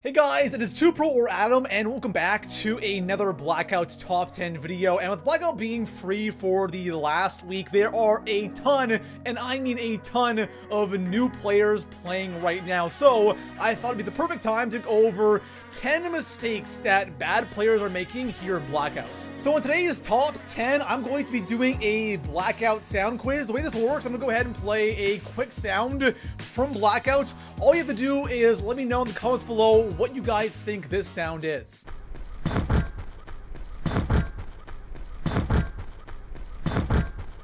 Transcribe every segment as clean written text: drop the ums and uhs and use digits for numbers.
Hey guys, it is 2Pro or Adam, and welcome back to another Blackout Top 10 video. And with Blackout being free for the last week, there are a ton, and I mean a ton, of new players playing right now. So I thought it'd be the perfect time to go over 10 mistakes that bad players are making here in Blackout. So in today's Top 10, I'm going to be doing a Blackout sound quiz. The way this works, I'm going to go ahead and play a quick sound from Blackout. All you have to do is let me know in the comments below what you guys think this sound is.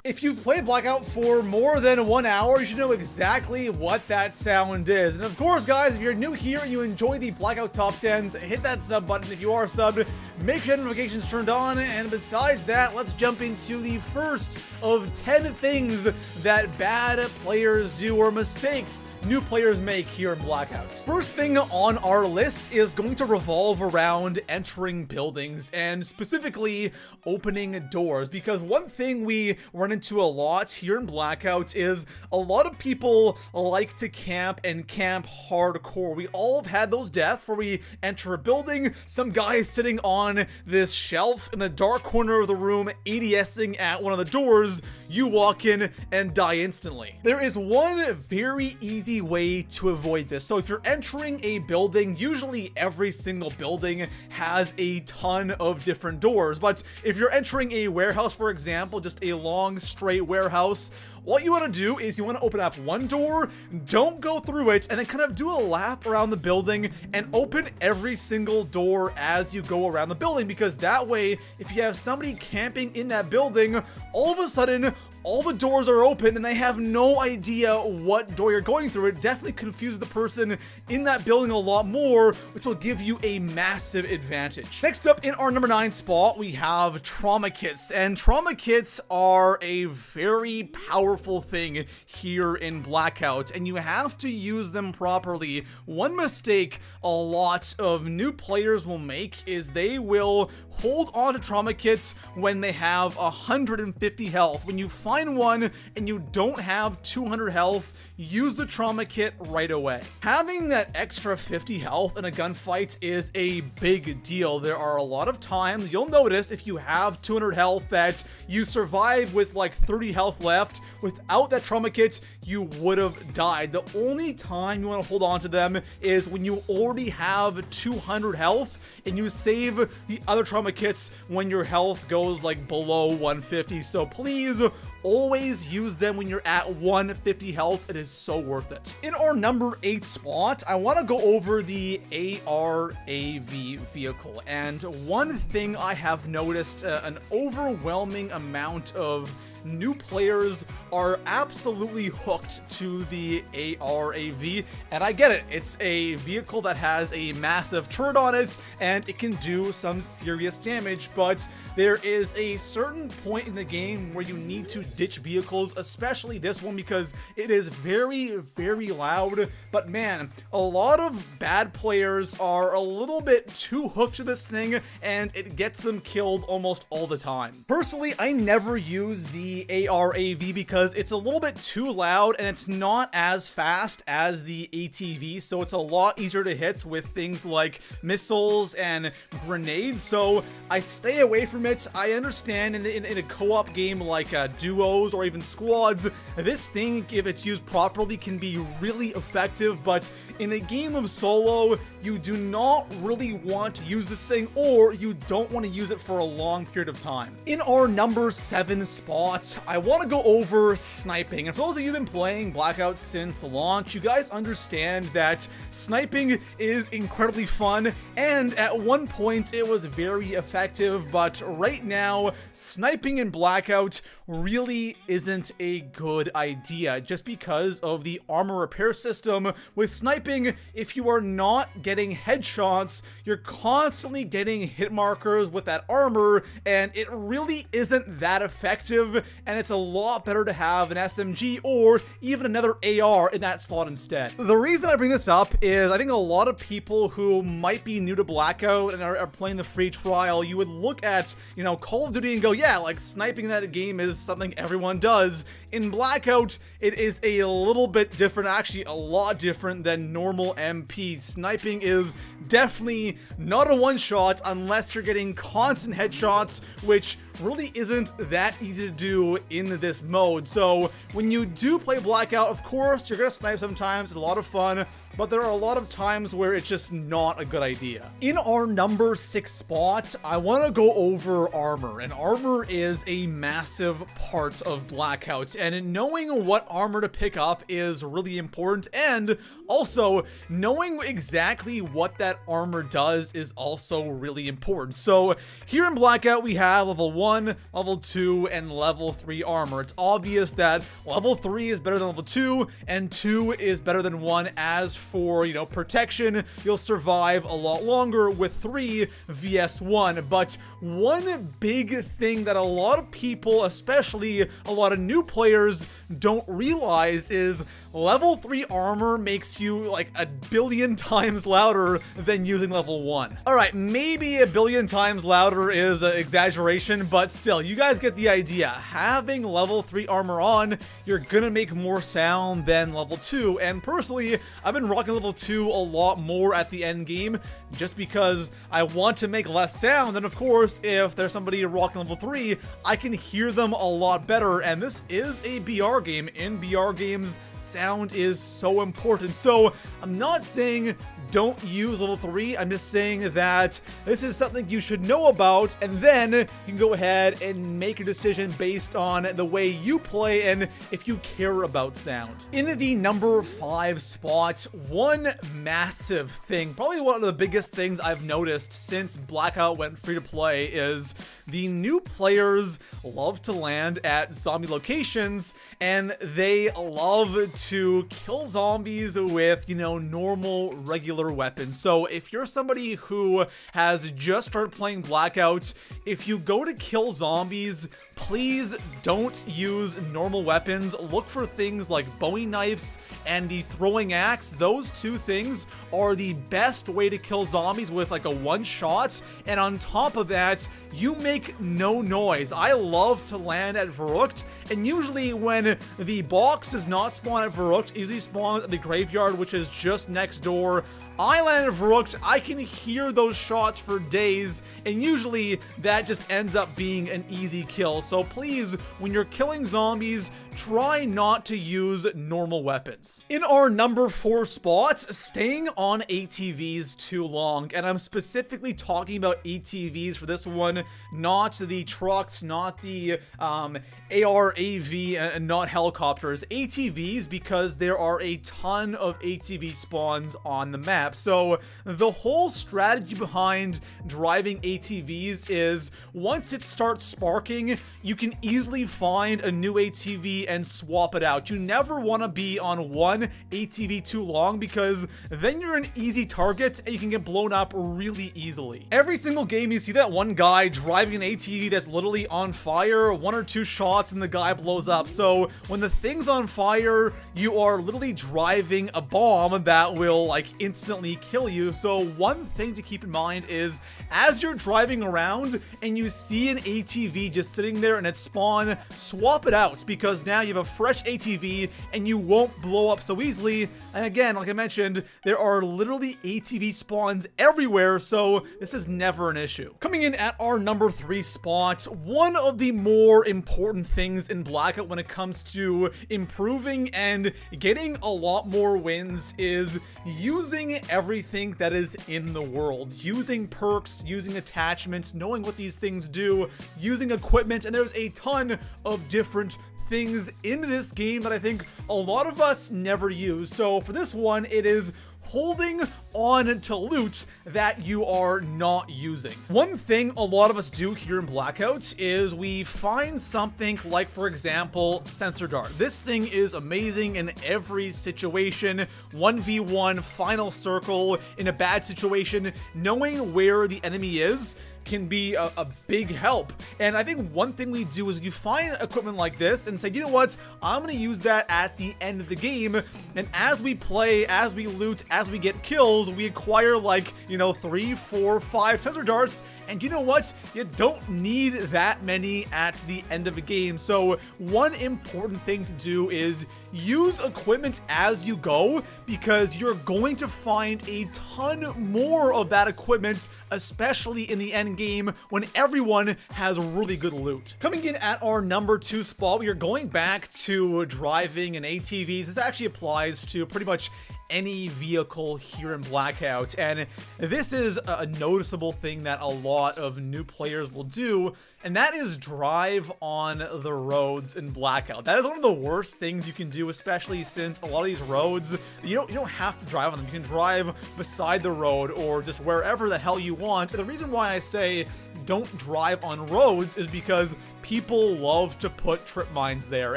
If you've played Blackout for more than 1 hour, you should know exactly what that sound is. And of course, guys, if you're new here and you enjoy the Blackout Top 10s, hit that sub button if you are subbed. Make sure notifications turned on. And besides that, let's jump into the first of 10 things that bad players do, or mistakes new players make here in Blackout. First thing on our list is going to revolve around entering buildings, and specifically opening doors, because one thing we run into a lot here in Blackout is a lot of people like to camp, and camp hardcore. We all have had those deaths where we enter a building, some guy is sitting on this shelf in the dark corner of the room ADSing at one of the doors, you walk in and die instantly. There is one very easy way to avoid this. So if you're entering a building, usually every single building has a ton of different doors, but if you're entering a warehouse, for example, just a long straight warehouse, what you want to do is you want to open up one door, don't go through it, and then kind of do a lap around the building and open every single door as you go around the building, because that way, if you have somebody camping in that building, all of a sudden all the doors are open and they have no idea what door you're going through. It definitely confuses the person in that building a lot more, which will give you a massive advantage. Next up, in our number 9 spot, we have trauma kits. And trauma kits are a very powerful thing here in Blackout, and you have to use them properly. One mistake a lot of new players will make is they will hold on to trauma kits when they have 150 health. When you find one and you don't have 200 health, use the trauma kit right away. Having that extra 50 health in a gunfight is a big deal. There are a lot of times you'll notice if you have 200 health that you survive with like 30 health left. Without that trauma kit, you would have died. The only time you want to hold on to them is when you already have 200 health and you save the other trauma kits when your health goes like below 150. So please always use them when you're at 150 health. It is so worth it. In our number 8 spot, I want to go over the ARAV vehicle. And one thing I have noticed, an overwhelming amount of new players are absolutely hooked to the ARAV, and I get it. It's a vehicle that has a massive turret on it and it can do some serious damage, but there is a certain point in the game where you need to ditch vehicles, especially this one, because it is very, very loud. But man, a lot of bad players are a little bit too hooked to this thing and it gets them killed almost all the time. Personally, I never use the ARAV because it's a little bit too loud and it's not as fast as the ATV, so it's a lot easier to hit with things like missiles and grenades, so I stay away from it. I understand in a co-op game like duos or even squads, this thing, if it's used properly, can be really effective, but in a game of solo, you do not really want to use this thing, or you don't want to use it for a long period of time. In our number 7 spot, I want to go over sniping. And for those of you who've been playing Blackout since launch, you guys understand that sniping is incredibly fun, and at one point it was very effective, but right now, sniping in Blackout really isn't a good idea, just because of the armor repair system. With sniping, if you are not getting headshots, you're constantly getting hit markers with that armor, and it really isn't that effective, and it's a lot better to have an SMG or even another AR in that slot instead. The reason I bring this up is I think a lot of people who might be new to Blackout and are playing the free trial, you would look at, you know, Call of Duty and go, yeah, like sniping in that game is something everyone does. In Blackout, it is a little bit different, actually a lot different than normal MP. Sniping thing is definitely not a one-shot unless you're getting constant headshots, which really isn't that easy to do in this mode. So when you do play Blackout, of course, you're gonna snipe sometimes. It's a lot of fun, but there are a lot of times where it's just not a good idea. In our number 6 spot, I want to go over armor, and armor is a massive part of Blackout, and knowing what armor to pick up is really important, and also knowing exactly what that armor does is also really important. So here in Blackout, we have level 1, level 2, and level 3 armor. It's obvious that level 3 is better than level 2, and 2 is better than 1. As for, you know, protection, you'll survive a lot longer with 3 vs 1. But one big thing that a lot of people, especially a lot of new players, don't realize is level 3 armor makes you like a billion times louder than using level 1. Alright, maybe a billion times louder is an exaggeration, but still, you guys get the idea. Having level 3 armor on, you're gonna make more sound than level 2, and personally, I've been rocking level 2 a lot more at the end game, just because I want to make less sound, and of course, if there's somebody rocking level 3, I can hear them a lot better, and this is a BR game. In BR games, sound is so important. So I'm not saying don't use level 3, I'm just saying that this is something you should know about, and then you can go ahead and make a decision based on the way you play and if you care about sound. In the number 5 spot, one massive thing, probably one of the biggest things I've noticed since Blackout went free to play, is the new players love to land at zombie locations, and they love to kill zombies with, you know, normal, regular weapons. So if you're somebody who has just started playing Blackout, if you go to kill zombies, please don't use normal weapons. Look for things like Bowie knives and the throwing axe. Those two things are the best way to kill zombies with like a one shot, and on top of that, you make no noise. I love to land at Verrucht, and usually when the box does not spawn at Verrucht, it usually spawns at the graveyard, which is just next door. I land at Verrucht, I can hear those shots for days, and usually that just ends up being an easy kill. So please, when you're killing zombies, try not to use normal weapons. In our number 4 spot, staying on ATVs too long, and I'm specifically talking about ATVs for this one, not the trucks, not the ARAV, and not helicopters. ATVs, because there are a ton of ATV spawns on the map. So the whole strategy behind driving ATVs is once it starts sparking, you can easily find a new ATV and swap it out. You never want to be on one ATV too long, because then you're an easy target and you can get blown up really easily. Every single game you see that one guy driving an ATV that's literally on fire, 1 or 2 shots and the guy blows up. So when the thing's on fire, you are literally driving a bomb that will like instantly kill you. So one thing to keep in mind is as you're driving around and you see an ATV just sitting there and it's spawn, swap it out, because now you have a fresh ATV and you won't blow up so easily. And again, like I mentioned, there are literally ATV spawns everywhere, so this is never an issue. Coming in at our number 3 spot, one of the more important things in Blackout when it comes to improving and getting a lot more wins is using everything that is in the world. Using perks, using attachments, knowing what these things do, using equipment, and there's a ton of different things in this game that I think a lot of us never use. So for this one, it is holding on to loot that you are not using. One thing a lot of us do here in Blackout is we find something like, for example, Sensor Dart. This thing is amazing in every situation. 1v1, final circle, in a bad situation, knowing where the enemy is can be a big help. And I think one thing we do is you find equipment like this and say, you know what, I'm gonna use that at the end of the game, and as we play, as we loot, as we get kills, kills, we acquire like, 3, 4, 5 sensor darts. And you know what? You don't need that many at the end of a game. So one important thing to do is use equipment as you go, because you're going to find a ton more of that equipment, especially in the end game when everyone has really good loot. Coming in at our number 2 spot, we are going back to driving and ATVs. This actually applies to pretty much any vehicle here in Blackout, and this is a noticeable thing that a lot of new players will do, and that is drive on the roads in Blackout. That is one of the worst things you can do, especially since a lot of these roads, you don't have to drive on them. You can drive beside the road or just wherever the hell you want. And the reason why I say don't drive on roads is because people love to put trip mines there,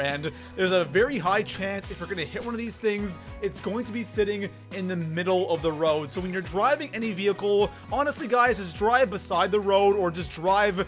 and there's a very high chance if you're going to hit one of these things, it's going to be sitting in the middle of the road. So when you're driving any vehicle, honestly guys, just drive beside the road, or just drive,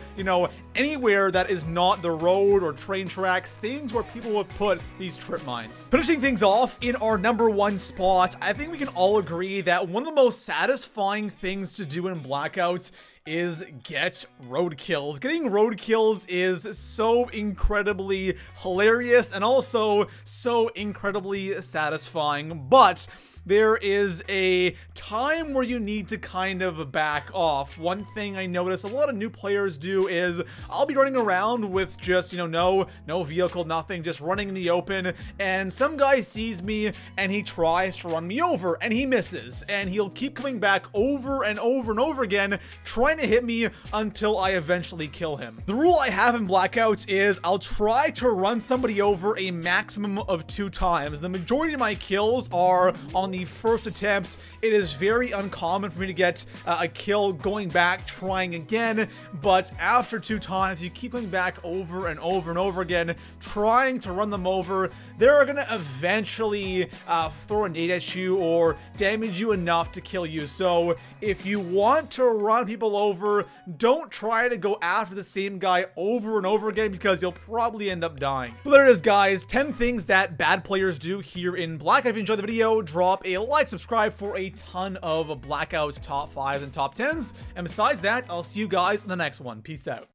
anywhere that is not the road or train tracks, things where people would put these trip mines. Finishing things off in our number 1 spot, I think we can all agree that one of the most satisfying things to do in Blackout is get road kills. Getting road kills is so incredibly hilarious and also so incredibly satisfying, but there is a time where you need to kind of back off. One thing I notice a lot of new players do is I'll be running around with just, no vehicle, nothing, just running in the open, and some guy sees me and he tries to run me over and he misses, and he'll keep coming back over and over and over again, trying to hit me until I eventually kill him. The rule I have in Blackouts is I'll try to run somebody over a maximum of 2 times. The majority of my kills are on the first attempt. It is very uncommon for me to get a kill going back, trying again, but after 2 times, you keep going back over and over and over again, trying to run them over. They're gonna eventually throw a nade at you or damage you enough to kill you. So if you want to run people over, don't try to go after the same guy over and over again, because you'll probably end up dying. So there it is, guys. 10 things that bad players do here in Blackout. If you enjoyed the video, drop a like, subscribe for a ton of Blackout top 5s and top 10s. And besides that, I'll see you guys in the next one. Peace out.